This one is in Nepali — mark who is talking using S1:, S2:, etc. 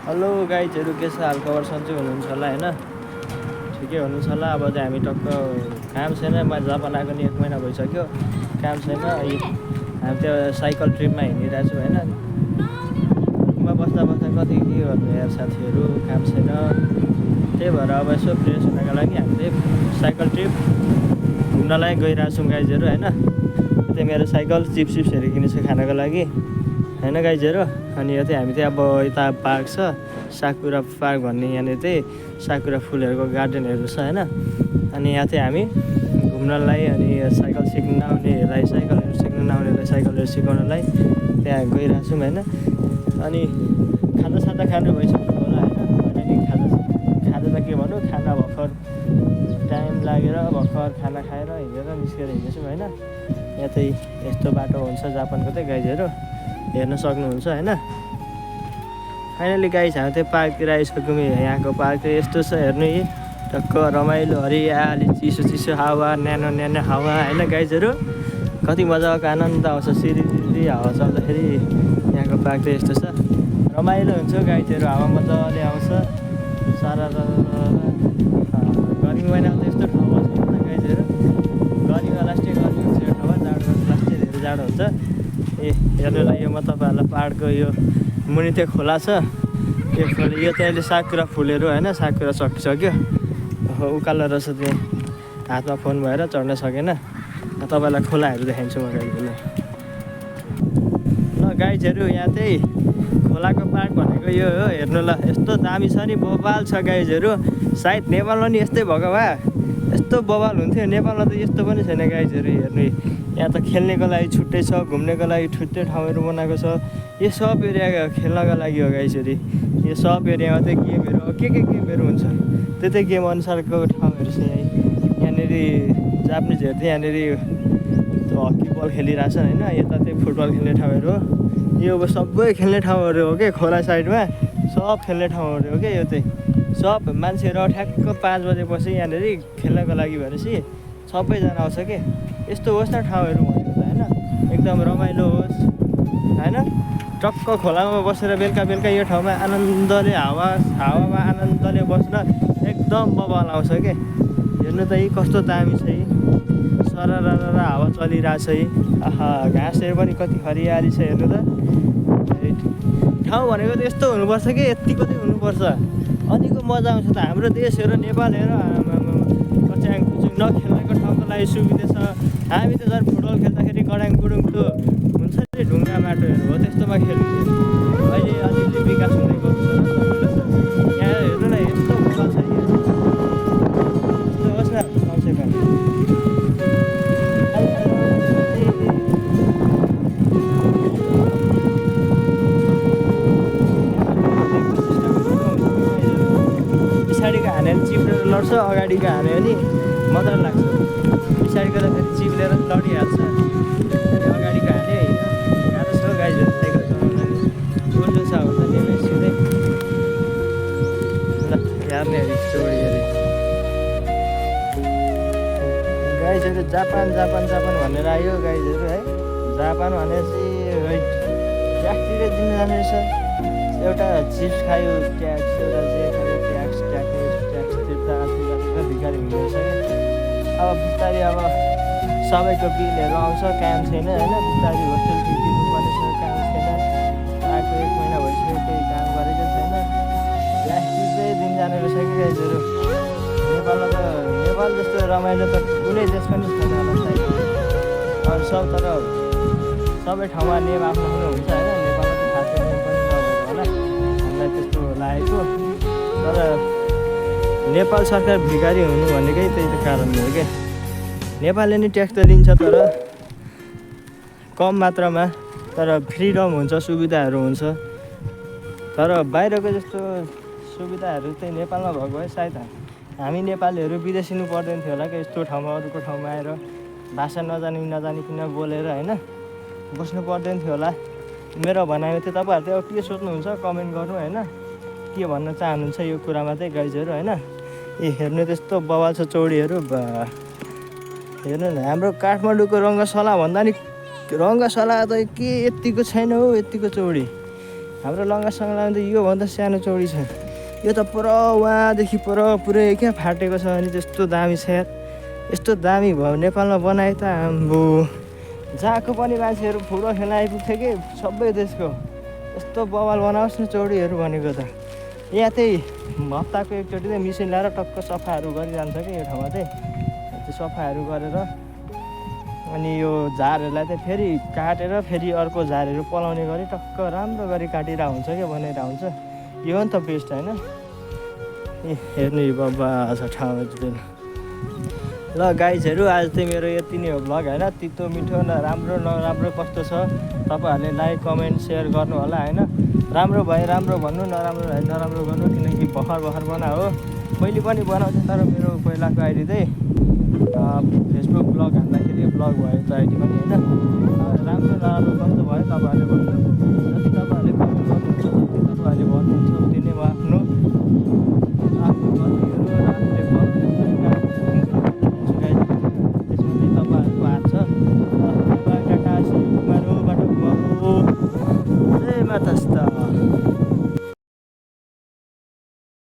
S1: हेलो गाइजहरू, के छ हालखबर? सन्चै हुनुहुन्छ होला होइन? ठिकै हुनुहुन्छ होला। अब चाहिँ हामी टक्क काम छैन, म जापान आएको नि 1 महिना भइसक्यो। काम छैन, हामी त्यो साइकल ट्रिपमा हिँडिरहेको छु होइन। रुममा बस्दा बस्दा कति के गर्नु यार साथीहरू, काम छैन। त्यही भएर अब यसो फ्रेस हुनको लागि हामी चाहिँ साइकल ट्रिप घुम्नलाई गइरहेको छौँ गाइजहरू होइन। त्यो मेरो साइकल चिप्सहरू किनेछु खानको लागि होइन गाइजहरू। अनि यो चाहिँ हामी चाहिँ अब यता पार्क छ, साकुरा पार्क भन्ने, यहाँनिर चाहिँ साकुरा फुलहरूको गार्डनहरू छ होइन। अनि यहाँ चाहिँ हामी घुम्नलाई अनि साइकल सिक्न नआउनेहरूलाई, साइकलहरू सिक्न नआउनेहरूलाई साइकलहरू सिकाउनलाई त्यहाँ गइरहेको छौँ होइन। अनि खाजासाजा खानु भइसक्यो होला होइन। अनि खाजा त के भनौँ, खाना भर्खर टाइम लागेर भर्खर खाना खाएर हिँडेर निस्केर हिँड्दैछौँ होइन। यहाँ चाहिँ यस्तो बाटो हुन्छ जापानको चाहिँ गाइजहरू, हेर्न सक्नुहुन्छ होइन। फाइनली गाइज हामी चाहिँ पार्कतिर आइसक्यौँ। यहाँको पार्क चाहिँ यस्तो छ हेर्नु, यी टक्क रमाइलो, हरियाली, चिसो चिसो हावा, न्यानो न्यानो हावा होइन गाइजहरू। कति मजाको आनन्द आउँछ सिरी हावा चल्दाखेरि। यहाँको पार्क चाहिँ यस्तो छ, रमाइलो हुन्छ गाइजहरू, हावा मजाले आउँछ। सारा गर्मी महिनामा त यस्तो ठाउँमा छैन गाइजहरू। गर्मीमा लास्टै गर्मी हुन्छ यो ठाउँमा, जाडोमा लास्टै धेरै जाडो हुन्छ। हेर्नुलाई यो म तपाईँहरूलाई पाहाडको यो मुनि त्यो खोला छ, यो खोला, यो चाहिँ अहिले साकुरा फुलहरू होइन, साकुरा सकिसक्यो। उकालो रहेछ त्यहाँ, हातमा फोन भएर चढ्न सकेन। तपाईँलाई खोलाहरू देखाइदिन्छु म गाइजहरूलाई। ल गाइजहरू, यहाँ चाहिँ खोलाको पार्क भनेको यो हो, हेर्नु ल। यस्तो दामी छ नि, बवाल छ गाइजहरू। सायद नेपालमा नि यस्तै भएको भए यस्तो बवाल हुन्थ्यो। नेपालमा त यस्तो पनि छैन गाइजहरू। हेर्नु, यहाँ त खेल्नेको लागि छुट्टै छ, घुम्नेको लागि छुट्टै ठाउँहरू बनाएको छ। यो सब एरिया खेल्नको लागि हो गाइजहरू। यो सब एरियामा चाहिँ गेमहरू, के गेमहरू हुन्छ, त्यो चाहिँ गेम अनुसारको ठाउँहरू छ। यहाँनिर जापानिजहरू चाहिँ यहाँनिर हकी बल खेलिरहेछन् होइन। यता चाहिँ फुटबल खेल्ने ठाउँहरू हो। यो सबै खेल्ने ठाउँहरू हो क्या, खोला साइडमा सब खेल्ने ठाउँहरू हो क्या। यो चाहिँ सब मान्छेहरू ठ्याक्क 5 बजेपछि यहाँनिर खेल्नको लागि भनेपछि सबैजना आउँछ कि। यस्तो होस् न ठाउँहरू भनेको त होइन, एकदम रमाइलो होस् होइन। टक्क खोलामा बसेर बेलुका यो ठाउँमा आनन्दले हावामा आनन्दले बस्न एकदम बवाल आउँछ के। हेर्नु त यी कस्तो दामी छ, यी सररर हावा चलिरहेछ। यी आहा, घाँसहरू पनि कति हरियाली छ हेर्नु त। ठाउँ भनेको त यस्तो हुनुपर्छ कि, यत्तिको चाहिँ हुनुपर्छ, अनिको मजा आउँछ त। हाम्रो देशहरू नेपाल हेर, कच्याङ कुचुङ नखेल्नेको ठाउँको लागि सुविधा छ। हामी त झन् फुटबल खेल्दाखेरि गडाङ गुडुङ त्यो हुन्छ नि ढुङ्गा बाटोहरू हो, त्यस्तोमा खेल्नु। अहिले अलिअलि विकास हुँदै गएको छ। यहाँ हेर्नु न, यस्तो बवाल छ। यस्तो होस् न कमसेकम। पछाडिको हानेर चिप्लेर लड्छ, अगाडिको हान्यो भने मजा लाग्छ। पछाडिको त फेरि चिप्लेर लडिहाल्छ, अगाडिको हान्यो हिँड्यो। गाह्रो छ गाइजहरू साइकल चलाउन, बोल्नु छ हुन्छ नि सिधै। ल हेर्ने अरे स्टोरी अरे गाइजहरू। जापान भनेर आयो गाइजहरू है। जापान भनेपछि ट्याक्सतिर दिन जाने रहेछ। एउटा चिप्स खायो ट्याक्स, एउटा जे खायो ट्याक्स तिर्दा भिखारी हुँदो रहेछ क्या। अब बिस्तारै अब सबैको बिलहरू आउँछ, काम छैन होइन। बिस्तारै होस्टेल फी तिर्नुपर्ने छ, काम छैन। आएको 1 महिना भइसक्यो, केही काम गरेको छैन। ट्याक्स तिर्दै दिन जाने रहेछ कि गाइजहरू। नेपालमा त नेपाल जस्तो रमाइलो त कुनै देश पनि छैन होला सायद। अरू सब तर सबै ठाउँमा नियम आफ्नो हुन्छ होइन। नेपालमा त खासै नियम पनि नभएको होला, हामीलाई त्यस्तो लागेको। तर नेपाल सरकार भिखारी हुनु भनेकै त्यही त कारण हो क्या। नेपालले नि ट्याक्स त लिन्छ तर कम मात्रामा, तर फ्रिडम हुन्छ, सुविधाहरू हुन्छ। तर बाहिरको जस्तो सुविधाहरू चाहिँ नेपालमा भएको भए सायद हामी नेपालीहरू विदेशिनु पर्दैन थियो होला क्या। यस्तो ठाउँमा अरूको ठाउँमा आएर भाषा नजानिकन बोलेर होइन बस्नु पर्दैन थियो होला। मेरो भनाइमा चाहिँ तपाईँहरू चाहिँ अब के सोच्नुहुन्छ कमेन्ट गर्नु होइन, के भन्न चाहनुहुन्छ यो कुरामा चाहिँ गाइजहरू होइन। हेर्नु त्यस्तो बवाल छ चौडीहरू। हेर्नु न, हाम्रो काठमाडौँको रङ्गशाला भन्दा नि रङ्गशाला त के यत्तिको छैन हौ, यत्तिको चौडी। हाम्रो लङ्गासँग लाँदा योभन्दा सानो चौडी छ यो त पर उहाँदेखि पुरै क्या फाटेको छ अनि त्यस्तो दामी छ यार यस्तो दामी भयो नेपालमा बनाए त आम्बो जहाँको पनि मान्छेहरू फुटबल खेल्न आइपुग्थ्यो कि सबै देशको यस्तो बवाल बनाओस् न चौडीहरू भनेको त यहाँ त्यही हप्ताको एकचोटि चाहिँ मिसिन ल्याएर टक्क सफाहरू गरिरहन्छ कि यो ठाउँमा चाहिँ त्यो सफाहरू गरेर अनि यो झारहरूलाई चाहिँ फेरि काटेर फेरि अर्को झारहरू पलाउने गरी टक्क राम्रो गरी काटिरहेको हुन्छ क्या बनाइरहेको हुन्छ यो हो नि त बेस्ट होइन ए हेर्नु बाबा छ ठाउँ ल गाइजहरू आज चाहिँ मेरो यति नै हो भ्लग होइन तितो मिठो राम्रो नराम्रो कस्तो छ तपाईँहरूले लाइक कमेन्ट सेयर गर्नु होला होइन राम्रो भए राम्रो भन्नु नराम्रो भए नराम्रो गर्नु किनकि भर्खर बना हो मैले पनि बनाउँथेँ तर मेरो पहिलाको आइडी चाहिँ फेसबुक ब्लग हान्दाखेरि ब्लग भयो त्यो आइडी पनि होइन राम्रो नराम्रो कस्तो भयो तपाईँहरूले भन्नु जति तपाईँहरूले कमेन्ट गर्नुहुन्छ जति तपाईँहरूले भन्नु